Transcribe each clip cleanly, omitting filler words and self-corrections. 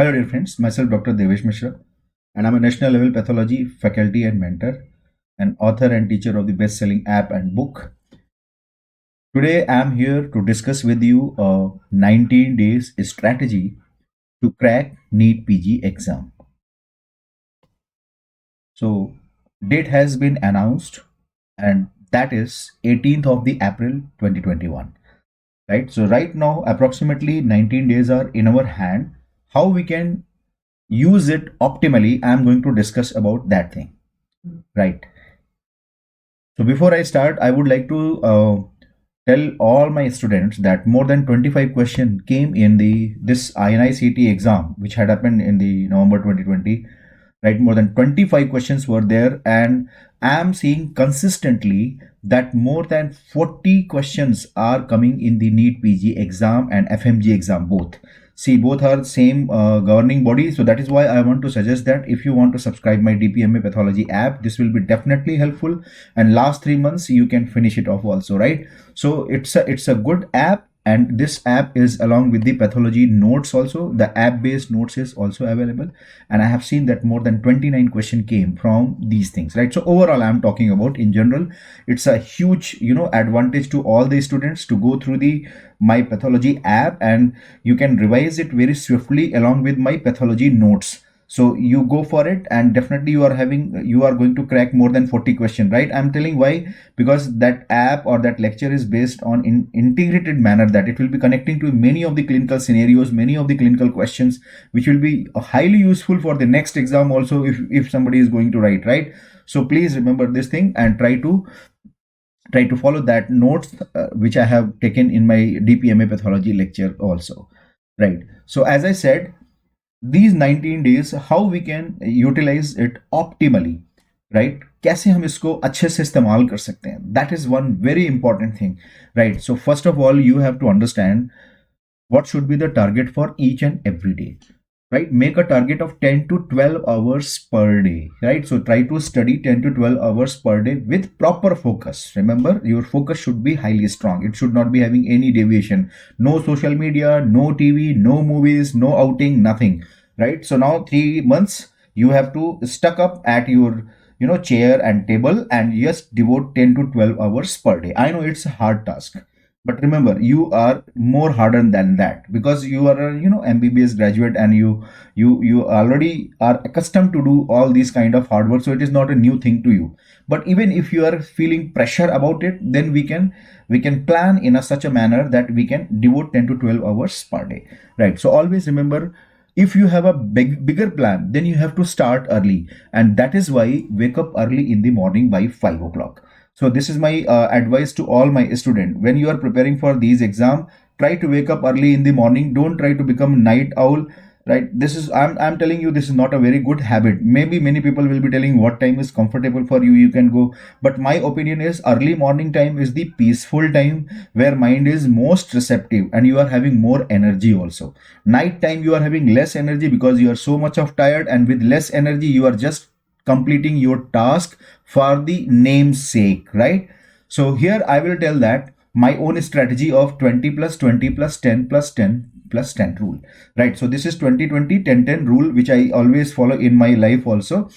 Hello dear friends, myself Dr. Devesh Mishra, and I'm a national level pathology faculty and mentor, and author and teacher of the best-selling app and book. Today I'm here to discuss with you a 19 days strategy to crack NEET-PG exam. So date has been announced, and that is 18th of the April 2021. Right? So right now approximately 19 days are in our hand. How we can use it optimally, I'm going to discuss about that thing. Right. So before I start, I would like to tell all my students that more than 25 questions came in this INI-CET exam, which had happened in the November 2020. Right, more than 25 questions were there, and I am seeing consistently that more than 40 questions are coming in the NEET-PG exam and FMG exam both. See, both are same governing body, so that is why I want to suggest that if you want to subscribe my DPMA pathology app, this will be definitely helpful, and last 3 months you can finish it off also, right? So it's a good app, and this app is along with the pathology notes also. The app based notes is also available, and I have seen that more than 29 question came from these things, right? So overall I'm talking about in general, it's a huge advantage to all the students to go through the my pathology app, and you can revise it very swiftly along with my pathology notes. So you go for it, and definitely you are going to crack more than 40 questions, right? I'm telling why, because that app or that lecture is based on integrated manner, that it will be connecting to many of the clinical scenarios, many of the clinical questions, which will be highly useful for the next exam also, if somebody is going to write, right? So please remember this thing and try to follow that notes which I have taken in my DPMA pathology lecture also, right? So as I said, these 19 days, how we can utilize it optimally, right? कैसे हम इसको अच्छे से इस्तेमाल कर सकते हैं, that is one very important thing, right? So first of all, you have to understand what should be the target for each and every day, right? Make a target of 10 to 12 hours per day, right? So try to study 10 to 12 hours per day with proper focus. Remember, your focus should be highly strong. It should not be having any deviation. No social media, no TV, no movies, no outing, nothing, right? So now 3 months you have to stuck up at your chair and table and just devote 10 to 12 hours per day. I know it's a hard task, but remember, you are more harder than that, because you are a M.B.B.S graduate, and you already are accustomed to do all these kind of hard work, so it is not a new thing to you. But even if you are feeling pressure about it, then we can plan in such a manner that we can devote 10 to 12 hours per day, right? So always remember, if you have a bigger plan, then you have to start early, and that is why wake up early in the morning by 5 o'clock. So this is my advice to all my students. When you are preparing for these exam, try to wake up early in the morning. Don't try to become night owl, right? This is, I'm telling you, this is not a very good habit. Maybe many people will be telling what time is comfortable for you, you can go. But my opinion is early morning time is the peaceful time where mind is most receptive and you are having more energy also. Night time you are having less energy because you are so much of tired, and with less energy you are just completing your task for the name's sake, right? So here I will tell that my own strategy of 20 plus 20 plus 10 plus 10 plus 10 rule, right? So this is 20-20-10-10 rule, which I always follow in my life also,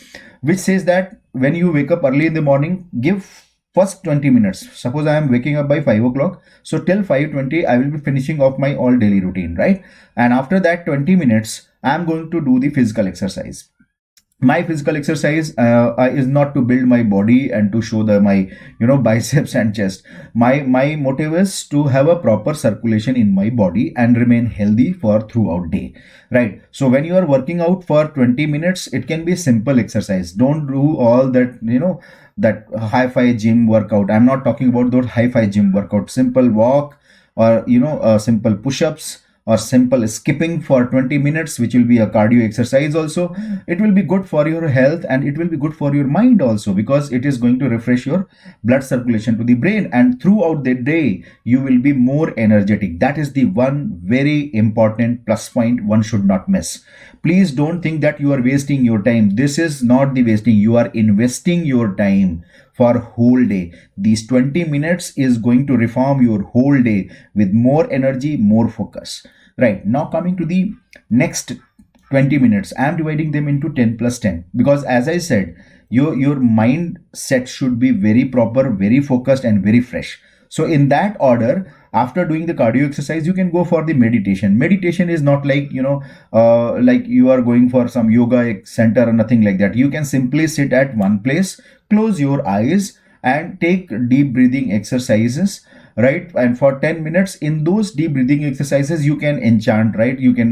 which says that when you wake up early in the morning, give first 20 minutes. Suppose I am waking up by 5 o'clock, so till 5:20 I will be finishing off my all daily routine, right? And after that 20 minutes I am going to do the physical exercise. My physical exercise is not to build my body and to show my biceps and chest. My motive is to have a proper circulation in my body and remain healthy for throughout day, right? So when you are working out for 20 minutes, it can be simple exercise. Don't do all that that hi-fi gym workout. I'm not talking about those hi-fi gym workout. Simple walk, or simple push-ups, or simple skipping for 20 minutes, which will be a cardio exercise also. It will be good for your health, and it will be good for your mind also, because it is going to refresh your blood circulation to the brain, and throughout the day you will be more energetic. That is the one very important plus point one should not miss. Please don't think that you are wasting your time. This is not the wasting. You are investing your time for whole day. These 20 minutes is going to reform your whole day with more energy, more focus. Right, now coming to the next 20 minutes. I'm dividing them into 10 plus 10 because, as I said, your mindset should be very proper, very focused, and very fresh. So in that order, after doing the cardio exercise, you can go for the meditation. Meditation is not like, like you are going for some yoga center or nothing like that. You can simply sit at one place, close your eyes, and take deep breathing exercises, right? And for 10 minutes, in those deep breathing exercises, you can enchant, right? You can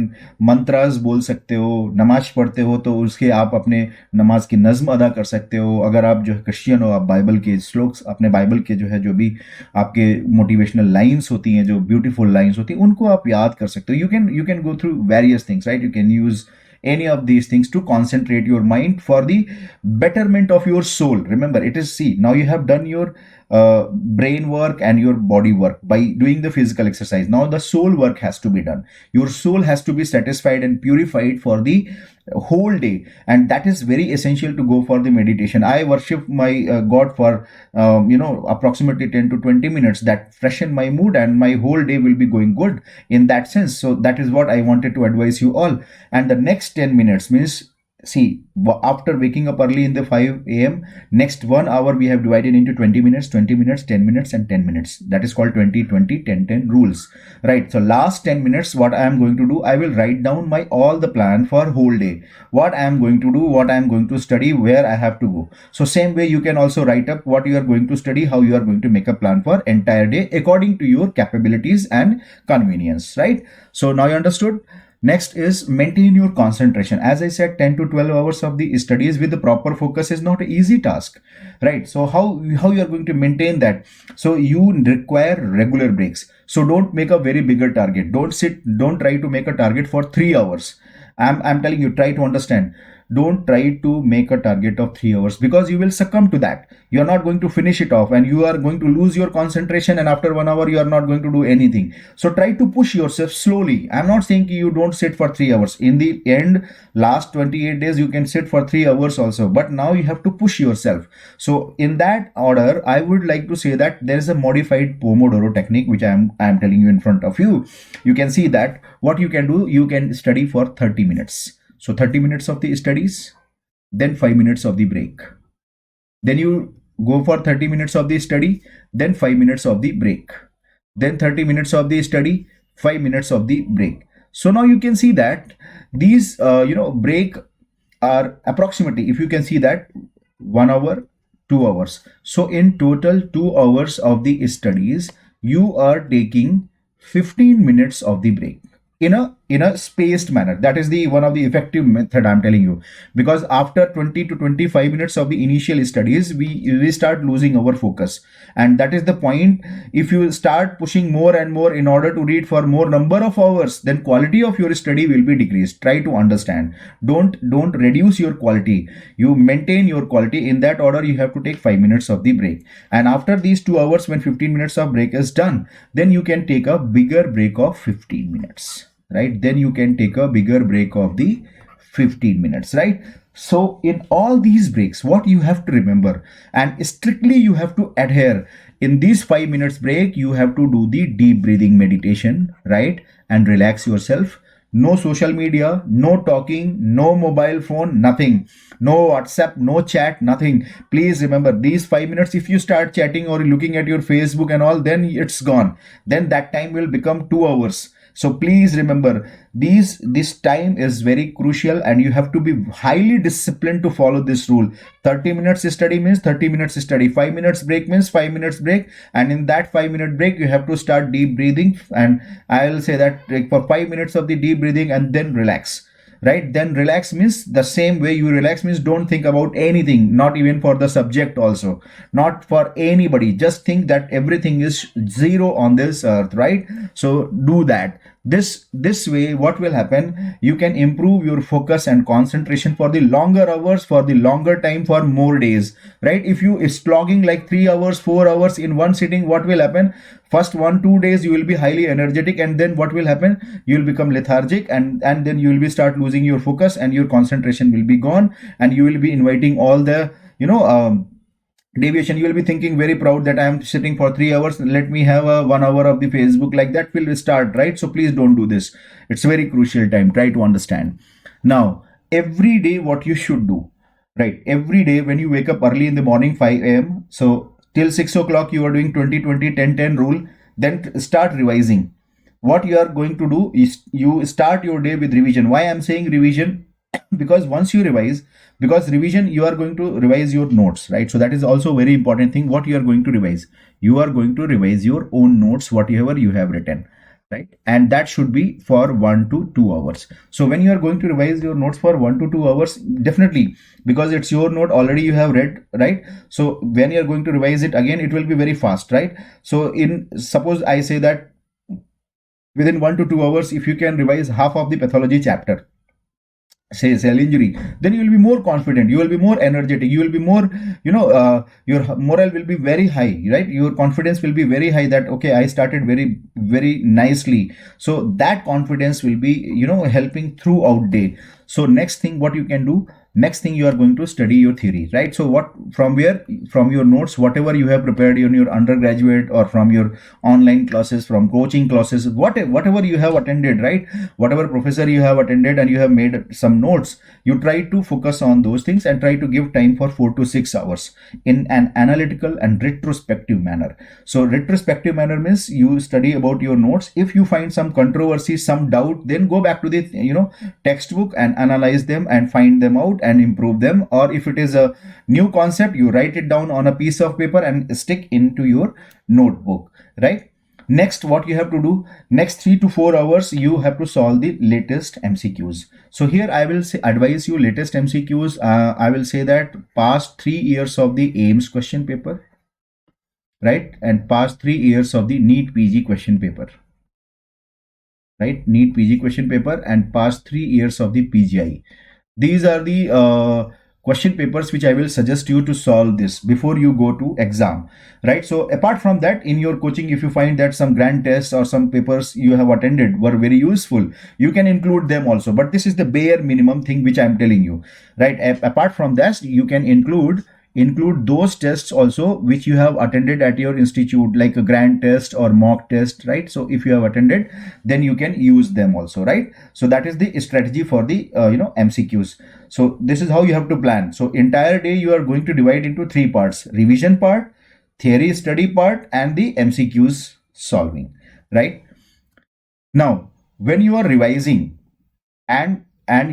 mantras बोल सकते हो, नमाज पढ़ते हो तो उसके आप अपने नमाज की नज्म अदा कर सकते हो. अगर आप जो क्रिश्चियन हो, आप बाइबल के श्लोक्स, अपने बाइबल के जो है, जो भी आपके मोटिवेशनल लाइंस होती हैं, जो ब्यूटीफुल लाइंस होती हैं, उनको आप याद कर सकते हो. You can go through various things, right? You can use any of these things to concentrate your mind for the betterment of your soul. Remember, it is, see, now you have done your brain work and your body work by doing the physical exercise. Now the soul work has to be done. Your soul has to be satisfied and purified for the whole day, and that is very essential to go for the meditation. I worship my God for approximately 10 to 20 minutes. That freshen my mood and my whole day will be going good in that sense. So that is what I wanted to advise you all. And the next 10 minutes means, see, after waking up early in the 5 a.m., next 1 hour we have divided into 20 minutes, 20 minutes, 10 minutes, and 10 minutes. That is called 20 20 10 10 rules, right? So last 10 minutes, what I am going to do, I will write down my all the plan for whole day, what I am going to do, what I am going to study, where I have to go. So same way, you can also write up what you are going to study, how you are going to make a plan for entire day according to your capabilities and convenience, right? So now you understood. Next is maintain your concentration. As I said, 10 to 12 hours of the studies with the proper focus is not an easy task, right? So how you are going to maintain that? So you require regular breaks. So don't make a very bigger target. Don't try to make a target for 3 hours. I'm telling you, try to understand. Don't try to make a target of 3 hours, because you will succumb to that. You are not going to finish it off, and you are going to lose your concentration, and after 1 hour you are not going to do anything. So try to push yourself slowly. I'm not saying you don't sit for 3 hours. In the end, last 28 days you can sit for 3 hours also, but now you have to push yourself. So in that order, I would like to say that there is a modified Pomodoro technique which I am telling you in front of you. You can see that what you can do, you can study for 30 minutes. So 30 minutes of the studies, then 5 minutes of the break. Then you go for 30 minutes of the study, then 5 minutes of the break. Then 30 minutes of the study, 5 minutes of the break. So now you can see that these, break are approximately, if you can see that, 1 hour, 2 hours. So in total 2 hours of the studies, you are taking 15 minutes of the break in a spaced manner. That is the one of the effective method I'm telling you, because after 20 to 25 minutes of the initial studies, we start losing our focus, and that is the point. If you start pushing more and more in order to read for more number of hours, then quality of your study will be decreased. Try to understand. Don't reduce your quality. You maintain your quality. In that order, you have to take 5 minutes of the break, and after these 2 hours, when 15 minutes of break is done, then you can take a bigger break of 15 minutes. Right? Then you can take a bigger break of the 15 minutes, right? So in all these breaks, what you have to remember, and strictly you have to adhere, in these 5 minutes break, you have to do the deep breathing meditation, right? And relax yourself. No social media, no talking, no mobile phone, nothing. No WhatsApp, no chat, nothing. Please remember, these 5 minutes, if you start chatting or looking at your Facebook and all, then it's gone. Then that time will become 2 hours. So please remember, this time is very crucial, and you have to be highly disciplined to follow this rule. 30 minutes study means 30 minutes study. 5 minutes break means 5 minutes break. And in that 5-minute break, you have to start deep breathing. And I'll say that for 5 minutes of the deep breathing, and then relax. Right? Then relax means the same way you relax means don't think about anything, not even for the subject also, not for anybody. Just think that everything is zero on this earth, right? So do that. This way, what will happen? You can improve your focus and concentration for the longer hours, for the longer time, for more days, right? If you is slogging like 3 hours, 4 hours in one sitting, what will happen? First 1-2 days you will be highly energetic, and then what will happen? You will become lethargic, and then you will be start losing your focus, and your concentration will be gone, and you will be inviting all the deviation. You will be thinking very proud that I am sitting for 3 hours, let me have a 1 hour of the Facebook, like that will start, right? So please don't do this. It's very crucial time. Try to understand. Now, every day, what you should do, right? Every day, when you wake up early in the morning, 5 a.m., so till 6 o'clock, you are doing 20-20-10-10 rule, then start revising. What you are going to do is you start your day with revision. Why I'm saying revision? Because once you revise, because revision, you are going to revise your notes, right? So that is also very important thing. What you are going to revise? You are going to revise your own notes, whatever you have written, right? And that should be for 1 to 2 hours. So when you are going to revise your notes for 1 to 2 hours, definitely, because it's your note already you have read, right? So when you are going to revise it again, it will be very fast, right? So in, suppose I say that within 1 to 2 hours, if you can revise half of the pathology chapter, say cell injury, then you will be more confident, you will be more energetic, you will be more, your morale will be very high, right? Your confidence will be very high, that okay, I started very nicely. So that confidence will be, helping throughout day. So next thing what you can do, next thing, you are going to study your theory, right? So what, from where, from your notes, whatever you have prepared in your undergraduate, or from your online classes, from coaching classes, whatever you have attended, right? Whatever professor you have attended and you have made some notes, you try to focus on those things and try to give time for 4 to 6 hours in an analytical and retrospective manner. So retrospective manner means you study about your notes. If you find some controversy, some doubt, then go back to the textbook and analyze them and find them out and improve them. Or if it is a new concept, you write it down on a piece of paper and stick into your notebook, right? Next, what you have to do, next 3 to 4 hours, you have to solve the latest MCQs. So here I will say, advise you latest MCQs. I will say that past 3 years of the AIMS question paper, right? And past 3 years of the NEET-PG question paper, right? NEET-PG question paper and past 3 years of the PGI. These are the question papers which I will suggest you to solve this before you go to exam, right? So apart from that, in your coaching, if you find that some grand tests or some papers you have attended were very useful, you can include them also. But this is the bare minimum thing which I'm telling you, right? Apart from that, you can include those tests also which you have attended at your institute, like a grand test or mock test, right? So if you have attended, then you can use them also, right? So that is the strategy for the MCQs. So this is how you have to plan. So entire day you are going to divide into 3 parts: revision part, theory study part, and the MCQs solving, right? Now when you are revising and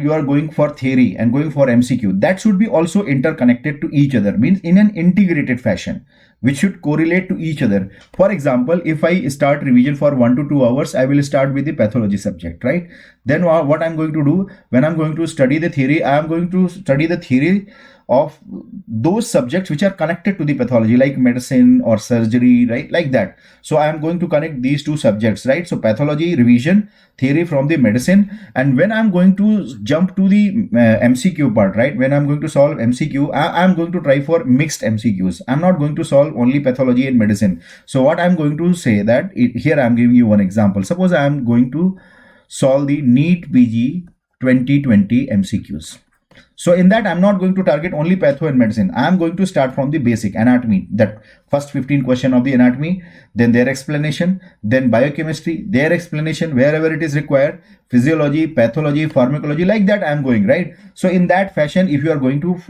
you are going for theory and going for MCQ, that should be also interconnected to each other, means in an integrated fashion, which should correlate to each other. For example, if I start revision for 1 to 2 hours, I will start with the pathology subject, right? Then what I'm going to do, when I'm going to study the theory, I am going to study the theory of those subjects which are connected to the pathology, like medicine or surgery, right? Like that. So I am going to connect these two subjects, right? So pathology revision, theory from the medicine. And when I'm going to jump to the MCQ part, right? When I'm going to solve MCQ, I'm going to try for mixed MCQs. I'm not going to solve only pathology and medicine. So what I'm going to say that here I'm giving you one example. Suppose I'm going to solve the NEET-PG 2020 MCQs. So in that, I'm not going to target only patho and medicine. I'm going to start from the basic anatomy, that first 15 question of the anatomy, then their explanation, then biochemistry, their explanation wherever it is required, physiology, pathology, pharmacology, like that I'm going, right? So in that fashion, if you are going to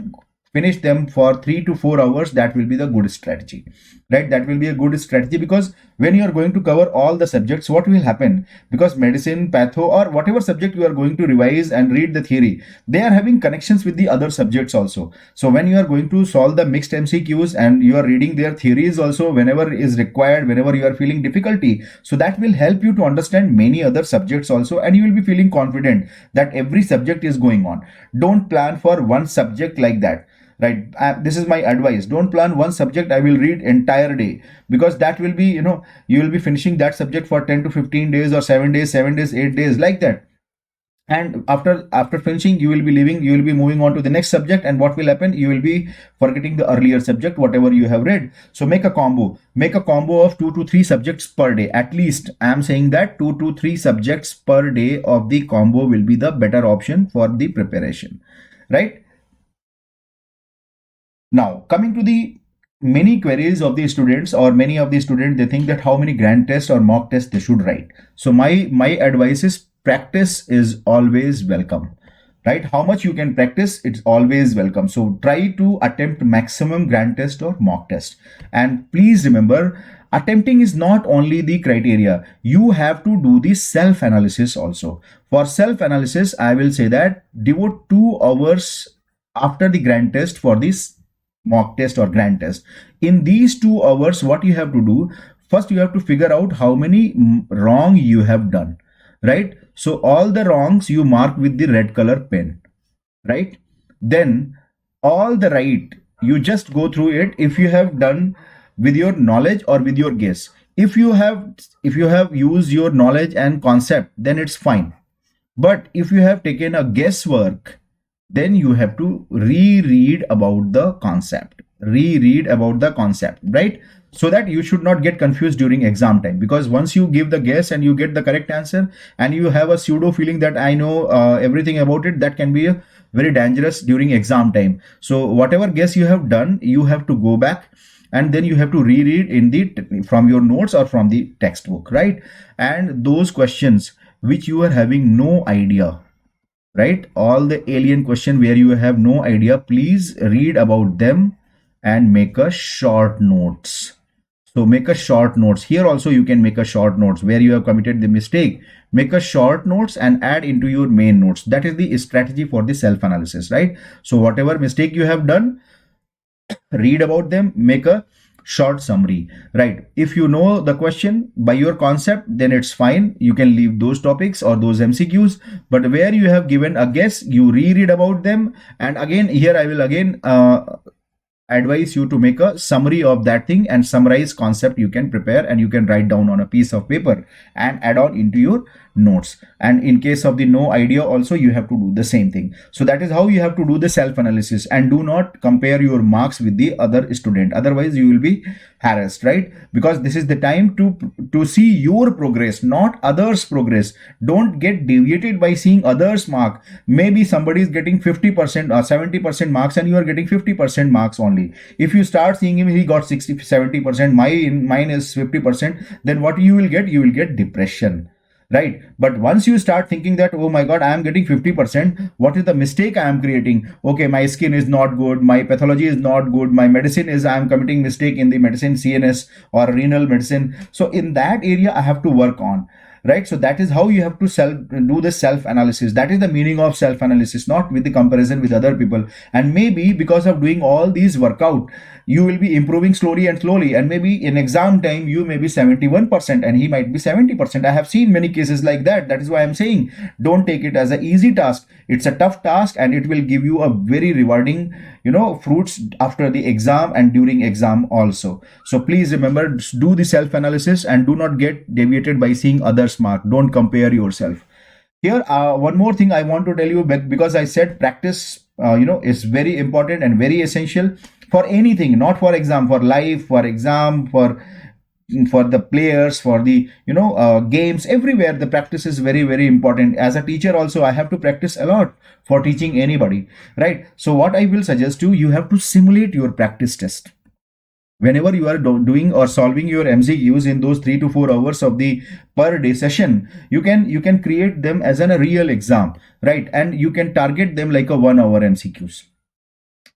finish them for 3 to 4 hours, that will be the good strategy, right? That will be a good strategy, because when you are going to cover all the subjects, what will happen, because medicine, patho, or whatever subject you are going to revise and read the theory, they are having connections with the other subjects also. So when you are going to solve the mixed MCQs and you are reading their theories also whenever is required, whenever you are feeling difficulty, so that will help you to understand many other subjects also, and you will be feeling confident that every subject is going on. Don't plan for one subject like that, right? This is my advice. Don't plan one subject, I will read entire day, because that will be, you will be finishing that subject for 10 to 15 days, or 7 days, 7 days, 8 days, like that. And after finishing, you will be leaving, you will be moving on to the next subject, and what will happen, you will be forgetting the earlier subject, whatever you have read. So make a combo of 2 to 3 subjects per day. At least I am saying that 2 to 3 subjects per day of the combo will be the better option for the preparation, right? Now, coming to the many queries of the students, or many of the students, they think that how many grand tests or mock tests they should write. So my advice is, practice is always welcome. right? How much you can practice, it's always welcome. So try to attempt maximum grand test or mock test. And please remember, attempting is not only the criteria. You have to do the self analysis also. For self analysis, I will say that devote 2 hours after the grand test for this mock test or grand test. In these 2 hours, what you have to do, first you have to figure out how many wrong you have done, right? So all the wrongs you mark with the red color pen, right? Then all the right, you just go through it. If you have done with your knowledge or with your guess, if you have used your knowledge and concept, then it's fine. But if you have taken a guesswork, then you have to reread about the concept, right? So that you should not get confused during exam time, because once you give the guess and you get the correct answer and you have a pseudo feeling that I know everything about it, that can be very dangerous during exam time. So whatever guess you have done, you have to go back and then you have to reread in the from your notes or from the textbook, right? And those questions which you are having no idea, right, all the alien question where you have no idea, please read about them and make a short notes. So make a short notes. Here also you can make a short notes where you have committed the mistake. Make a short notes and add into your main notes. That is the strategy for the self analysis, right? So whatever mistake you have done, read about them, make a short summary, right? If you know the question by your concept, then it's fine, you can leave those topics or those MCQs. But where you have given a guess, you reread about them. And again, here I will again advise you to make a summary of that thing, and summarize concept you can prepare and you can write down on a piece of paper and add on into your notes. And in case of the no idea also, you have to do the same thing. So that is how you have to do the self analysis. And do not compare your marks with the other student, otherwise you will be harassed, right? Because this is the time to see your progress, not others progress. Don't get deviated by seeing others mark. Maybe somebody is getting 50% or 70% marks and you are getting 50% marks only. If you start seeing him, he got 60-70%, mine is 50%, then what you will get? You will get depression, right? But once you start thinking that, oh my god, I am getting 50%, what is the mistake I am creating? Okay, my skin is not good, my pathology is not good, my medicine is, I am committing mistake in the medicine, CNS or renal medicine. So in that area I have to work on, right? So that is how you have to do the self analysis. That is the meaning of self analysis, not with the comparison with other people. And maybe because of doing all these workout, you will be improving slowly and slowly, and maybe in exam time you may be 71% and he might be 70%. I have seen many cases like that. That is why I'm saying, don't take it as an easy task. It's a tough task, and it will give you a very rewarding, fruits after the exam and during exam also. So please remember, do the self analysis and do not get deviated by seeing others mark. Don't compare yourself. Here, one more thing I want to tell you, because I said practice, is very important and very essential for anything, not for exam, for life, for exam, for the players, for the games, everywhere the practice is very, very important. As a teacher also, I have to practice a lot for teaching anybody, right? So what I will suggest you have to simulate your practice test whenever you are doing or solving your MCQs in those 3 to 4 hours of the per day session. You can create them as a real exam, right? And you can target them like a 1 hour MCQs,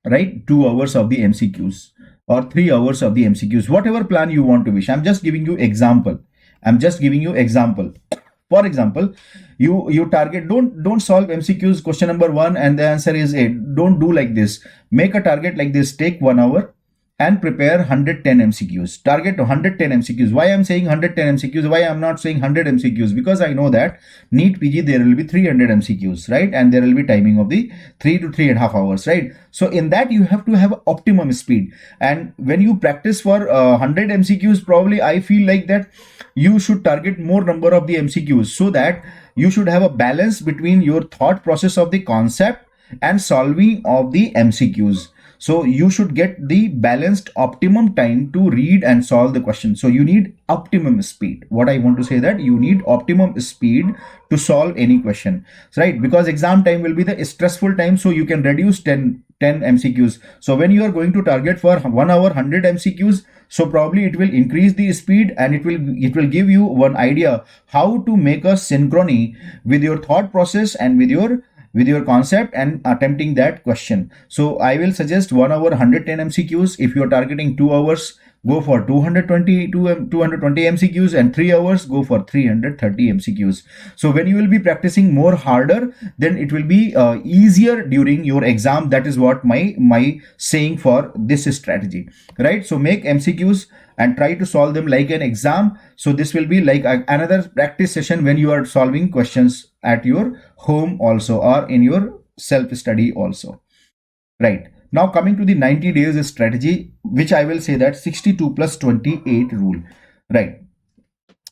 right? 2 hours of the MCQs or 3 hours of the MCQs, whatever plan you want to wish. I'm just giving you example. For example, you target, don't solve MCQs question number 1 and the answer is 8. Don't do like this. Make a target like this. Take 1 hour and prepare 110 MCQs. Target 110 MCQs. Why I'm saying 110 MCQs? Why I'm not saying 100 MCQs? Because I know that NEET-PG there will be 300 MCQs, right? And there will be timing of the 3 to 3.5 hours, right? So in that you have to have optimum speed. And when you practice for 100 MCQs, probably I feel like that you should target more number of the MCQs, so that you should have a balance between your thought process of the concept and solving of the MCQs. So you should get the balanced optimum time to read and solve the question. So you need optimum speed. What I want to say, that you need optimum speed to solve any question, right? Because exam time will be the stressful time, so you can reduce 10 MCQs. So when you are going to target for 1 hour 100 MCQs, so probably it will increase the speed, and it will give you one idea how to make a synchrony with your thought process and with your with your concept and attempting that question. So I will suggest 1 hour 110 MCQs. If you are targeting 2 hours, go for 220 MCQs, and 3 hours go for 330 MCQs. So when you will be practicing more harder, then it will be easier during your exam. That is what my saying for this strategy, right? So make MCQs and try to solve them like an exam. So this will be like another practice session when you are solving questions at your home also, or in your self study also, right? Now coming to the 90 days strategy, which I will say that 62 plus 28 rule, right?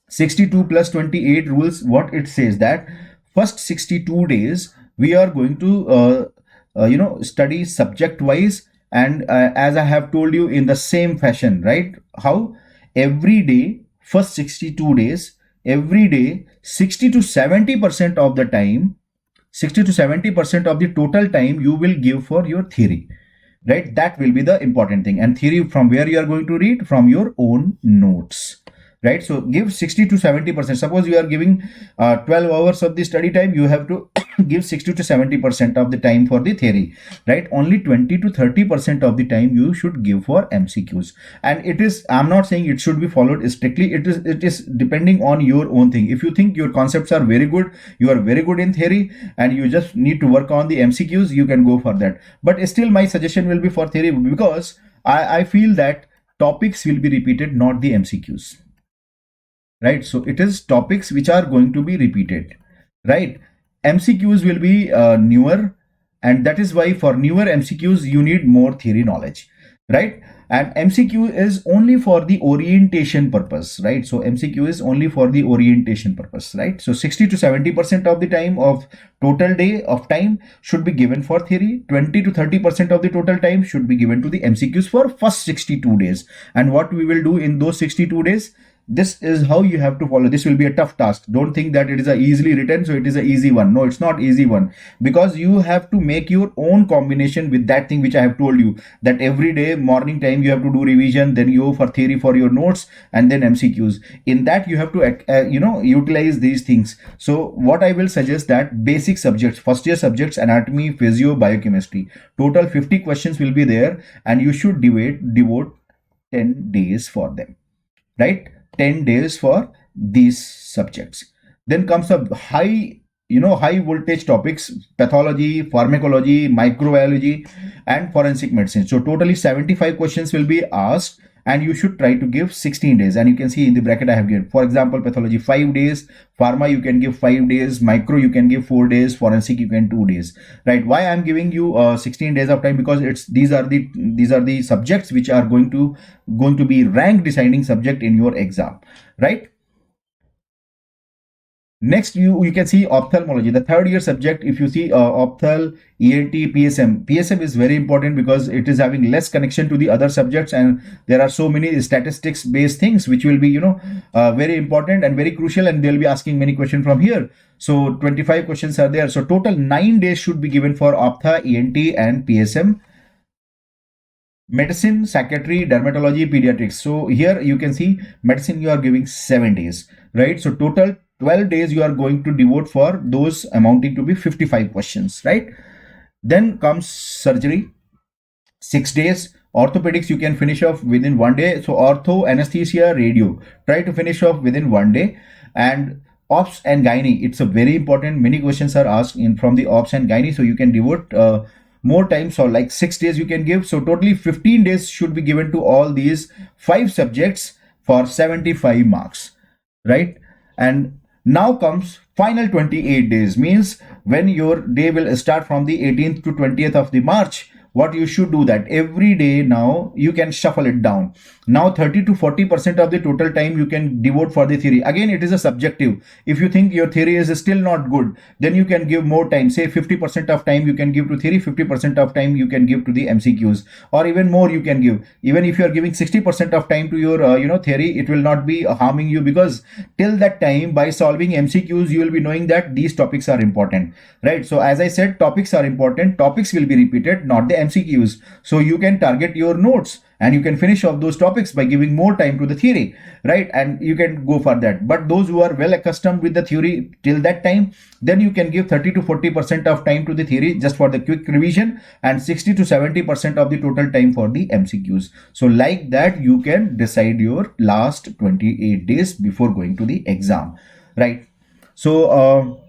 62 plus 28 rules, what it says that first 62 days we are going to study subject wise, and as I have told you in the same fashion, right? How every day, first 62 days, every day 60 to 70% of the time, 60 to 70% of the total time you will give for your theory, right? That will be the important thing. And theory, from where you are going to read? From your own notes, right? So give 60 to 70%. Suppose you are giving 12 hours of the study time, you have to give 60 to 70% of the time for the theory, right? Only 20 to 30% of the time you should give for MCQs. And it is, I'm not saying it should be followed strictly, it is depending on your own thing. If you think your concepts are very good, you are very good in theory, and you just need to work on the MCQs, you can go for that. But still my suggestion will be for theory, because I feel that topics will be repeated, not the MCQs, right? So it is topics which are going to be repeated, right? MCQs will be newer, and that is why for newer MCQs you need more theory knowledge, right? And MCQ is only for the orientation purpose, right? So MCQ is only for the orientation purpose, right? So 60 to 70% of the time of total day of time should be given for theory. 20 to 30% of the total time should be given to the MCQs for first 62 days. And what we will do in those 62 days, this is how you have to follow. This will be a tough task. Don't think that it is a easily written, so it is a easy one. No, it's not easy one, because you have to make your own combination with that thing which I have told you, that every day morning time you have to do revision, then you go for theory for your notes, and then MCQs. In that you have to utilize these things. So what I will suggest, that basic subjects, first year subjects, anatomy, physio, biochemistry, total 50 questions will be there, and you should devote 10 days for them, right? 10 days for these subjects. Then comes the high voltage topics: pathology, pharmacology, microbiology, and forensic medicine. So totally 75 questions will be asked, and you should try to give 16 days. And you can see in the bracket I have given, for example, pathology 5 days, pharma you can give 5 days, micro you can give 4 days, forensic you can 2 days, right? Why I'm giving you 16 days of time? Because these are the subjects which are going to be rank deciding subject in your exam, right? Next, you can see ophthalmology, the third year subject. If you see opthal, ENT, PSM is very important, because it is having less connection to the other subjects, and there are so many statistics based things which will be very important and very crucial, and they'll be asking many questions from here. So 25 questions are there. So total 9 days should be given for ophtha, ENT, and PSM. Medicine, psychiatry, dermatology, pediatrics. So here you can see medicine you are giving 7 days, right? So total 12 days you are going to devote for those, amounting to be 55 questions, right? Then comes surgery, 6 days. Orthopedics you can finish off within 1 day. So ortho, anesthesia, radio, try to finish off within 1 day. And ops and gynae, it's a very important. Many questions are asked from the ops and gynae, so you can devote more time. So like 6 days you can give. So totally 15 days should be given to all these 5 subjects for 75 marks, right? And now comes final 28 days, means when your day will start from the 18th to 20th of the March. What you should do, that every day now you can shuffle it down. Now 30 to 40% of the total time you can devote for the theory. Again, it is a subjective. If you think your theory is still not good, then you can give more time. Say 50% of time you can give to theory, 50% of time you can give to the MCQs, or even more you can give. Even if you are giving 60% of time to your theory, it will not be harming you, because till that time, by solving MCQs, you will be knowing that these topics are important, right? So as I said, topics are important. Topics will be repeated, not the MCQs. So you can target your notes and you can finish off those topics by giving more time to the theory, right? And you can go for that. But those who are well accustomed with the theory till that time, then you can give 30 to 40% of time to the theory just for the quick revision, and 60 to 70% of the total time for the MCQs. So like that, you can decide your last 28 days before going to the exam, right? So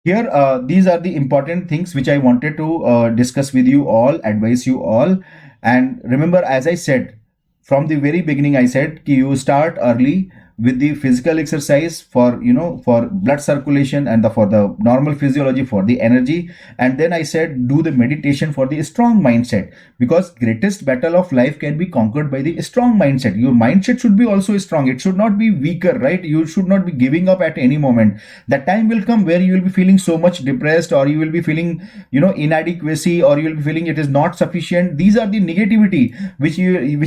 here, these are the important things which I wanted to discuss with you all, advise you all. And remember, as I said from the very beginning, I said ki you start early with the physical exercise for, for blood circulation, and for the normal physiology for the energy. And then I said do the meditation for the strong mindset, because greatest battle of life can be conquered by the strong mindset. Your mindset should be also strong, it should not be weaker, right? You should not be giving up at any moment. That time will come where you will be feeling so much depressed, or you will be feeling inadequacy, or you will be feeling it is not sufficient. These are the negativity which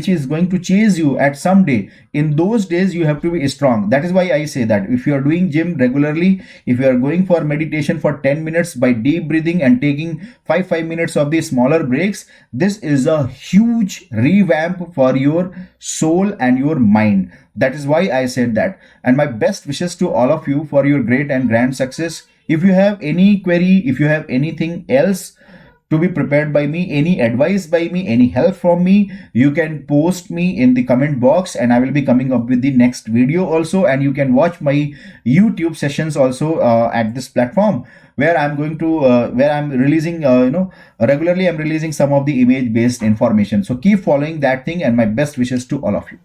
is going to chase you at some day. In those days you have to be strong. That is why I say that if you are doing gym regularly, if you are going for meditation for 10 minutes by deep breathing and taking 5 minutes of the smaller breaks, this is a huge revamp for your soul and your mind. That is why I said that. And my best wishes to all of you for your great and grand success. If you have any query, if you have anything else to be prepared by me, any advice by me, any help from me, you can post me in the comment box, and I will be coming up with the next video also. And you can watch my YouTube sessions also at this platform, where I'm going to where I'm releasing regularly I'm releasing some of the image based information. So keep following that thing, and my best wishes to all of you.